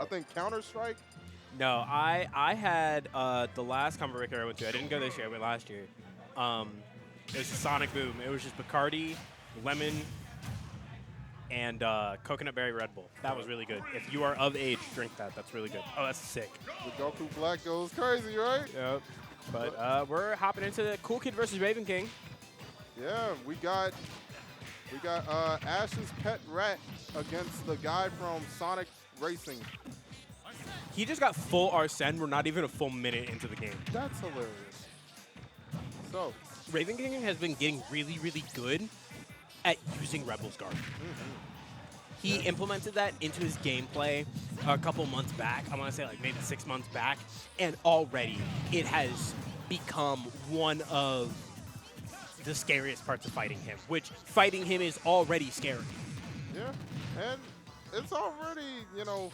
I think Counter-Strike. No, I had the last combo breaker I went to. I didn't go this year. I went last year. It was a Sonic Boom. It was just Bacardi, lemon, and coconut berry Red Bull. That was really good. If you are of age, drink that. That's really good. Oh, that's sick. The Goku Black goes crazy, right? Yep. But we're hopping into the Cool Kid versus Ravenking. Yeah, we got Ash's pet rat against the guy from Sonic Racing. He just got full Arsene. We're not even a full minute into the game. That's hilarious. So, Ravenking has been getting really, really good at using Rebel's Guard. He implemented that into his gameplay a couple months back. I want to say like maybe 6 months back. And already it has become one of the scariest parts of fighting him, which fighting him is already scary. yeah, and it's already, you know,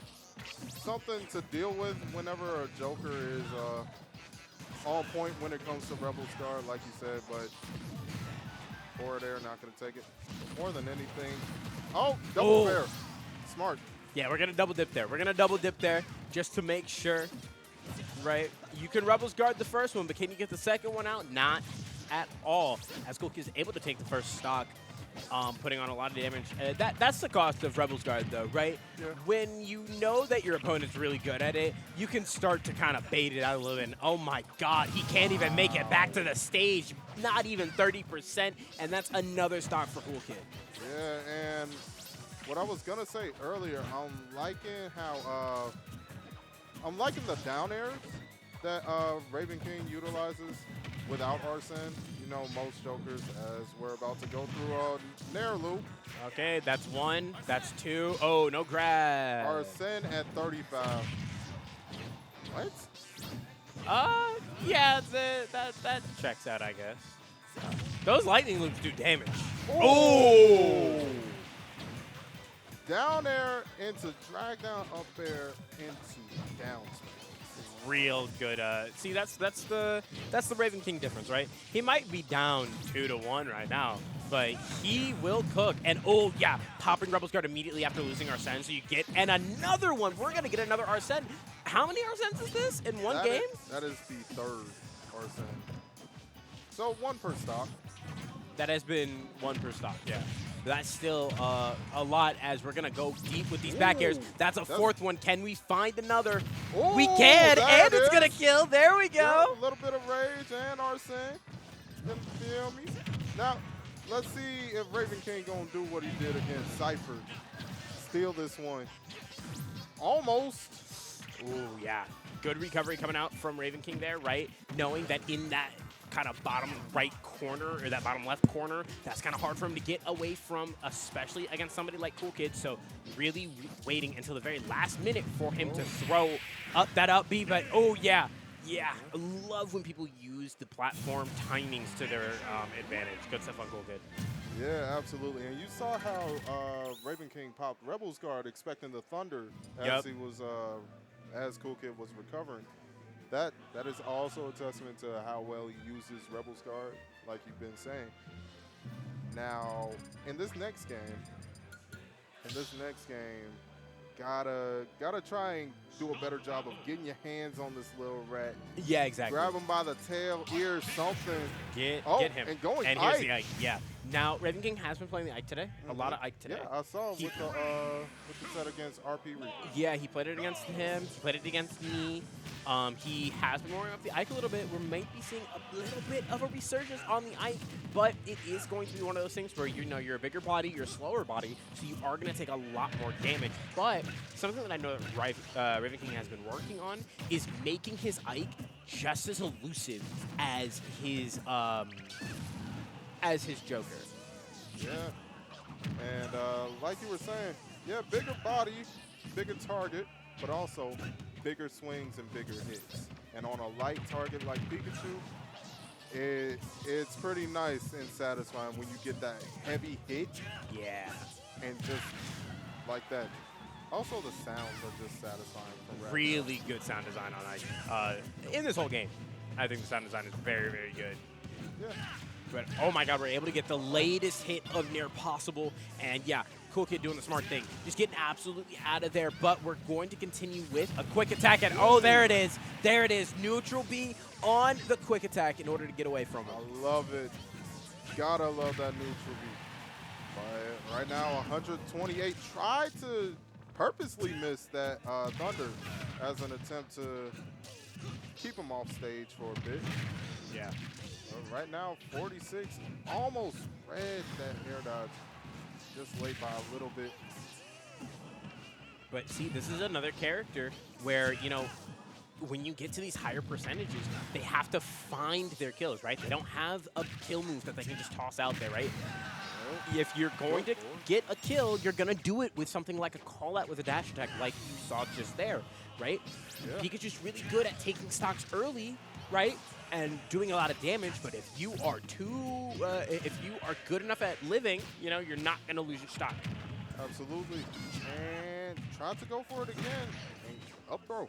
something to deal with whenever a Joker is on point when it comes to Rebel Star, like you said, but forward air, not going to take it. More than anything. Oh, double fair. Smart. Yeah, we're going to double dip there. We're going to double dip there just to make sure, right? You can Rebel's Guard the first one, but can you get the second one out? Not at all. As CoolKid is able to take the first stock, putting on a lot of damage. That's the cost of Rebel's Guard, though, right? Yeah. When you know that your opponent's really good at it, you can start to kind of bait it out a little bit. And, oh, my God, he can't even make it back to the stage. Not even 30%, and that's another stock for CoolKid. Yeah, and what I was going to say earlier, I'm liking the down airs that Ravenking utilizes without Arsene. You know, most Jokers, as we're about to go through a Nair loop. Okay, that's one. That's two. Oh, no grab. Arsene at 35. What? Yeah, that checks out, I guess. Those lightning loops do damage. Oh! Down air into drag down, up air into down smash. Real good. See, that's the Ravenking difference, right? He might be down 2-1 right now, but he will cook. And oh yeah, popping Rebel's Guard immediately after losing Arsene, so you get another one. We're gonna get another Arsene. How many Arsenes is this in one game? That is the third Arsene. So one per stock. That has been one per stock. Yeah. That's still a lot as we're going to go deep with these back airs. That's a fourth one. Can we find another? Ooh, we can, and it's going to is. kill. There we go. Yeah, a little bit of rage and Arsene. You feel me? Now, let's see if Ravenking going to do what he did against Cypher. Steal this one. Almost. Ooh, yeah. Good recovery coming out from Ravenking there, right? Knowing that in that kind of bottom right corner or that bottom left corner, that's kind of hard for him to get away from, especially against somebody like CoolKid. So really waiting until the very last minute for him to throw up that up B. But oh yeah, I love when people use the platform timings to their advantage. Good stuff on CoolKid. Yeah, absolutely. And you saw how Ravenking popped Rebel's Guard expecting the Thunder as he was as CoolKid was recovering. That is also a testament to how well he uses Rebel's Guard, like you've been saying. Now, in this next game, gotta try and do a better job of getting your hands on this little rat. Yeah, exactly. Grab him by the tail, ear, something. Get him. And going and here's the Ike. Yeah. Now, Ravenking has been playing the Ike today. A lot of Ike today. Yeah, I saw with the set against RP Reaper. Yeah, he played it against him. He played it against me. He has been warming up the Ike a little bit. We might be seeing a little bit of a resurgence on the Ike, but it is going to be one of those things where, you know, you're a bigger body, you're a slower body, so you are going to take a lot more damage. But something that I know that Ravenking has been working on is making his Ike just as elusive as his Joker. Yeah, and like you were saying, yeah, bigger body, bigger target, but also bigger swings and bigger hits. And on a light target like Pikachu, it's pretty nice and satisfying when you get that heavy hit. Yeah. And just like that. Also, the sounds are just satisfying. Really good sound design on Ike. In this whole game, I think the sound design is very, very good. Yeah. But, oh my God, we're able to get the latest hit of near possible. And yeah, CoolKid doing the smart thing, just getting absolutely out of there. But we're going to continue with a quick attack. And oh, there it is. There it is. Neutral B on the quick attack in order to get away from him. I love it. Gotta love that neutral B. But right now, 128. Tried to purposely miss that Thunder as an attempt to keep him off stage for a bit. Yeah. Right now, 46, almost read that air dodge. Just late by a little bit. But see, this is another character where, you know, when you get to these higher percentages, they have to find their kills, right? They don't have a kill move that they can just toss out there, right? If you're going to get a kill, you're going to do it with something like a call out with a dash attack like you saw just there, right? Yeah. Pikachu's really good at taking stocks early, right? And doing a lot of damage, but if you are good enough at living, you know, you're not going to lose your stock. Absolutely. And trying to go for it again. And up throw.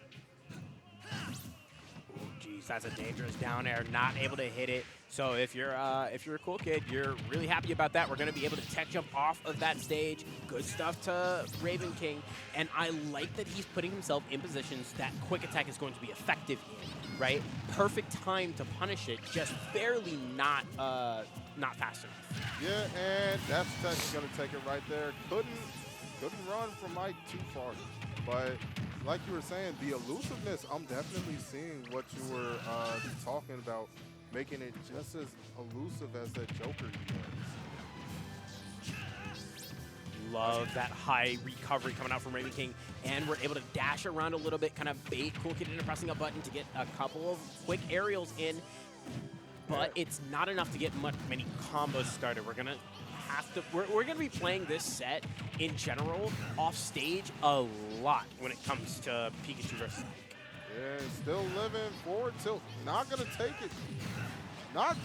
Oh, geez, that's a dangerous down air. Not able to hit it. So if you're a CoolKid, you're really happy about that. We're going to be able to tech jump off of that stage. Good stuff to Ravenking. And I like that he's putting himself in positions that quick attack is going to be effective in, right? Perfect time to punish it, just barely not fast enough. Yeah, and that's going to take it right there. Couldn't run from Mike too far. But like you were saying, the elusiveness, I'm definitely seeing what you were talking about, making it just as elusive as that Joker he was. Love that high recovery coming out from Ravenking, and we're able to dash around a little bit, kind of bait CoolKid into pressing a button to get a couple of quick aerials in, but it's not enough to get many combos started. We're gonna have to. We're gonna be playing this set in general off stage a lot when it comes to Pikachu versus Sonic. Yeah, still living forward tilt. Not gonna take it. Not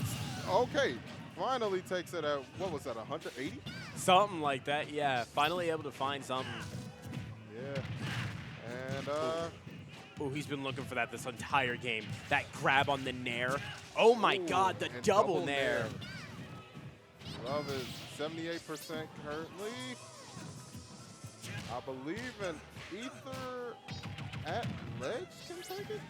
okay. Finally takes it at, what was that, 180? Something like that, yeah. Finally able to find something. Yeah. And oh, he's been looking for that this entire game. That grab on the nair. Oh my God, the double nair. Love it. 78% currently. I believe an Ether at ledge can take it.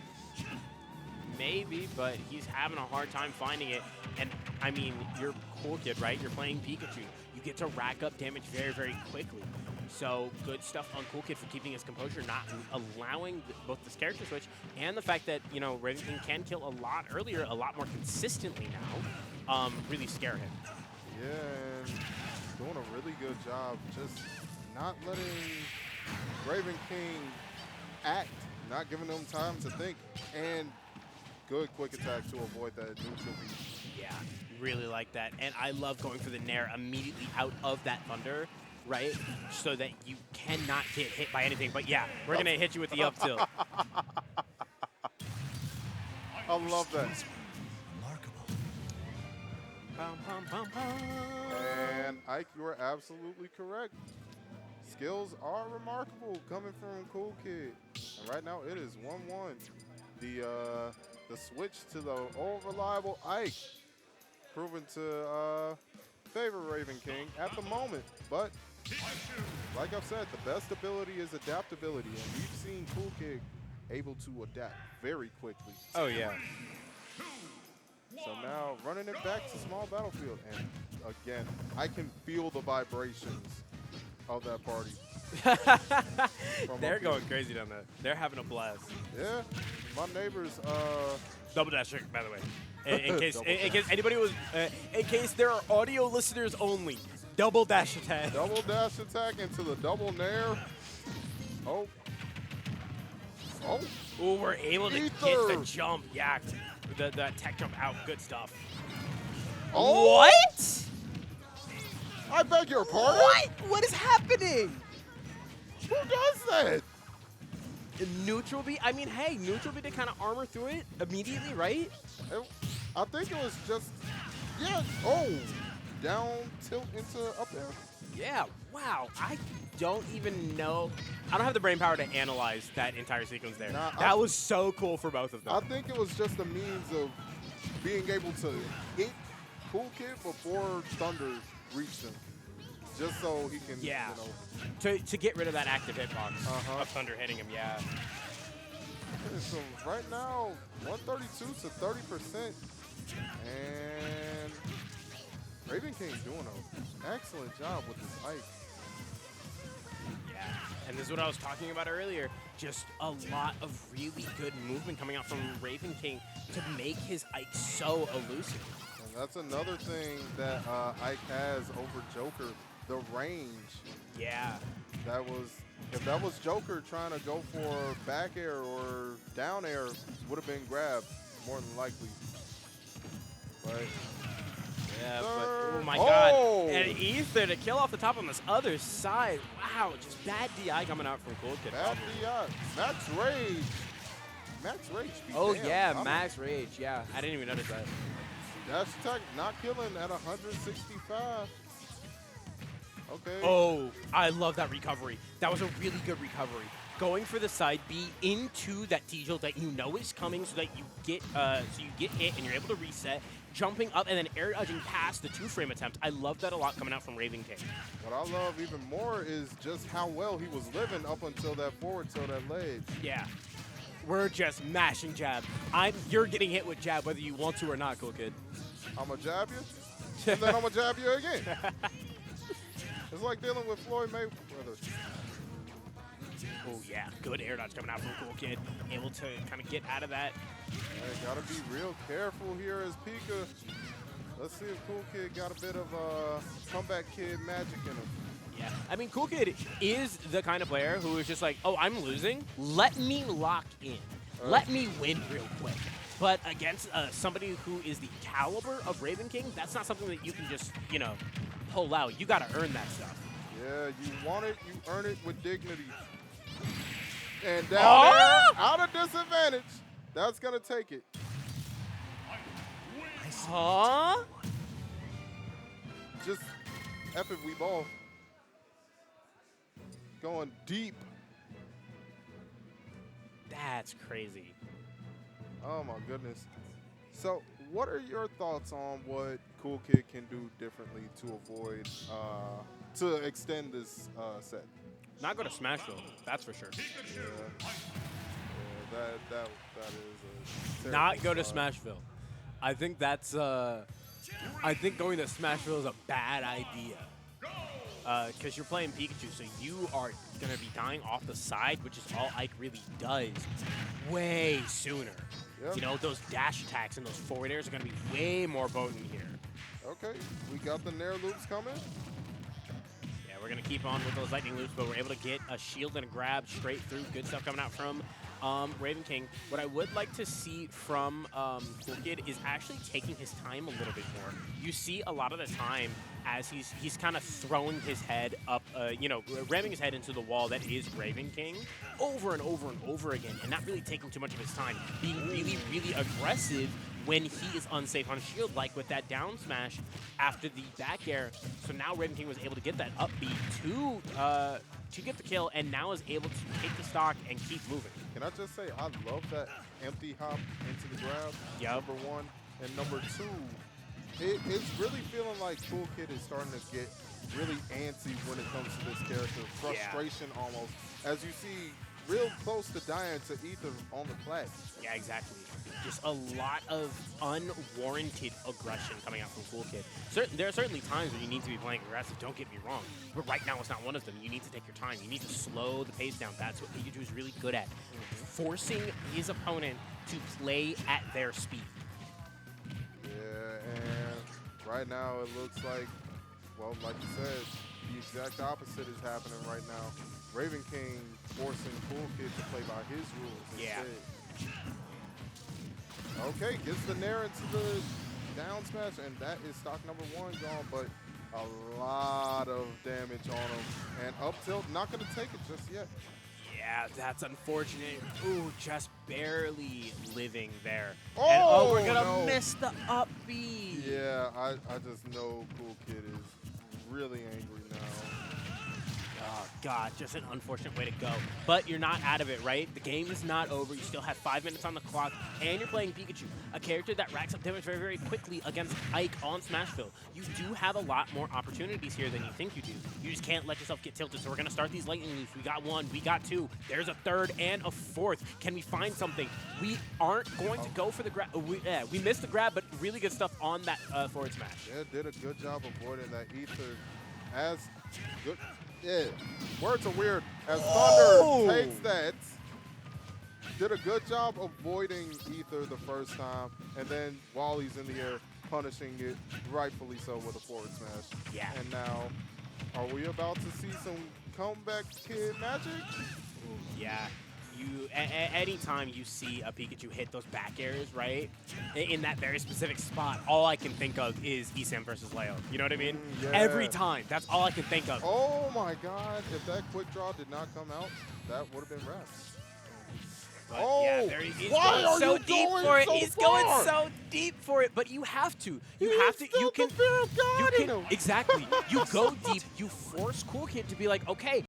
Maybe, but he's having a hard time finding it. And, I mean, you're CoolKid, right? You're playing Pikachu. You get to rack up damage very, very quickly. So, good stuff on CoolKid for keeping his composure, not allowing both this character switch and the fact that, you know, Ravenking can kill a lot earlier, a lot more consistently now, really scare him. Yeah, and doing a really good job just not letting Ravenking act, not giving them time to think, and good quick attack to avoid that neutral beat. Yeah, really like that. And I love going for the nair immediately out of that Thunder, right? So that you cannot get hit by anything. But yeah, we're going to hit you with the up tilt. I love that. Bum, bum, bum, bum. And Ike, you are absolutely correct. Skills are remarkable coming from CoolKid. And right now it is 1-1. The switch to the all-reliable Ike proven to favor Ravenking at the moment. But like I've said, the best ability is adaptability, and we've seen CoolKid able to adapt very quickly. Oh, yeah. So now running it back to small battlefield, and again, I can feel the vibrations of that party. They're going crazy down there. They're having a blast. Yeah, my neighbors. Double dash trick, by the way. In case anybody was, in case there are audio listeners only. Double dash attack. Double dash attack into the double nair. Oh. Oh. Ooh, we're able to get the jump. Yeah, the tech jump out. Good stuff. Oh. What? I beg your pardon? What? What is happening? Who does that? Neutral B? I mean, hey, neutral B to kind of armor through it immediately, right? I think it was just, yeah. Oh, down tilt into up there. Yeah, wow. I don't even know. I don't have the brain power to analyze that entire sequence there. Nah, that was so cool for both of them. I think it was just a means of being able to hit CoolKid before Thunder reached him. just so he can, Yeah. you know. To get rid of that active hitbox Uh-huh. of Thunder hitting him, yeah. Okay, so right now, 132 to 30%. And Ravenking doing an excellent job with this Ike. Yeah, and this is what I was talking about earlier. Just a lot of really good movement coming out from Ravenking to make his Ike so elusive. And that's another thing that Ike has over Joker, the range. Yeah. If that was Joker trying to go for back air or down air, would have been grabbed more than likely. But Yeah, but oh my Oh! god. And Ether to kill off the top on this other side. Wow, just bad DI coming out from CoolKid. bad DI. Max Rage. Max Rage. Be Oh damned. yeah, I don't- Max Rage, yeah. I didn't even notice that. Dash attack not killing at 165. Okay. Oh, I love that recovery. That was a really good recovery. Going for the side B into that T-Jil that you know is coming, so that you get hit and you're able to reset. Jumping up and then air dodging past the 2-frame attempt. I love that a lot coming out from Ravenking. What I love even more is just how well he was living up until that forward tilt, that ledge. Yeah. We're just mashing jab. You're getting hit with jab whether you want to or not, CoolKid. I'ma jab you, and then I'ma jab you again. It's like dealing with Floyd Mayweather. Oh yeah, good air dodge coming out from CoolKid. Able to kind of get out of that. Yeah, gotta be real careful here as Pika. Let's see if CoolKid got a bit of comeback kid magic in him. Yeah, I mean, CoolKid is the kind of player who is just like, oh, I'm losing. Let me lock in. Let me win real quick. But against somebody who is the caliber of Ravenking, that's not something that you can just, you know, pull out. You got to earn that stuff. Yeah, you want it, you earn it with dignity. And down there, out of disadvantage. That's gonna take it. Huh? Just F it, we ball. Going deep. That's crazy. Oh my goodness. So, what are your thoughts on what CoolKid can do differently to avoid, to extend this set? Not go to Smashville, that's for sure. Yeah, that is a Not go to spot. Smashville. I think that's, I think going to Smashville is a bad idea. Because you're playing Pikachu, so you are going to be dying off the side, which is all Ike really does, way sooner. Yep. You know, those dash attacks and those forward airs are going to be way more potent here. Okay, we got the Nair loops coming. Yeah, we're going to keep on with those lightning loops, but we're able to get a shield and a grab straight through. Good stuff coming out from Ravenking. What I would like to see from CoolKid is actually taking his time a little bit more. You see a lot of the time as he's kind of throwing his head up, you know, ramming his head into the wall that is Ravenking over and over and over again, and not really taking too much of his time. Being really, really aggressive when he is unsafe on shield, like with that down smash after the back air. So now Ravenking was able to get that up B to get the kill, and now is able to take the stock and keep moving. Can I just say, I love that empty hop into the grab, Yep. number one. And number two, it's really feeling like CoolKid is starting to get really antsy when it comes to this character. Frustration almost. As you see, real close to dying to Ether on the flag. Yeah, exactly. Just a lot of unwarranted aggression coming out from CoolKid. There are certainly times when you need to be playing aggressive, don't get me wrong. But right now it's not one of them. You need to take your time. You need to slow the pace down. That's what Pikachu is really good at. Forcing his opponent to play at their speed. Yeah, and right now it looks like, well, like you said, the exact opposite is happening right now. Ravenking forcing CoolKid to play by his rules Yeah. instead. Okay, gets the Nair into the down smash, and that is stock number one gone, but a lot of damage on him. And up tilt, not going to take it just yet. Yeah, that's unfortunate. Ooh, just barely living there. Oh, And we're gonna no. miss the up B. Yeah, I just know CoolKid is really angry now. Oh, God, just an unfortunate way to go. But you're not out of it, right? The game is not over. You still have 5 minutes on the clock, and you're playing Pikachu, a character that racks up damage very, very quickly against Ike on Smashville. You do have a lot more opportunities here than you think you do. You just can't let yourself get tilted. So we're going to start these lightning loops. We got 1, we got 2. There's a 3rd and a 4th. Can we find something? We aren't going to go for the grab. We missed the grab, but really good stuff on that forward smash. Yeah, did a good job avoiding that ether. As good, yeah. Words are weird. As Thunder takes that, did a good job avoiding ether the first time, and then while he's in the air, punishing it rightfully so with a forward smash. Yeah. And now, are we about to see some comeback kid magic? Yeah. Anytime you see a Pikachu hit those back airs, right, in that very specific spot, all I can think of is Esam versus Leo. You know what I mean? Yeah. Every time. That's all I can think of. Oh my God! If that quick draw did not come out, that would have been rest. But oh, yeah, he's why going are so you deep going for it. so He's far? going so deep for it. But you have to. You have to. You can. Exactly. You go deep. You force CoolKid to be like, okay,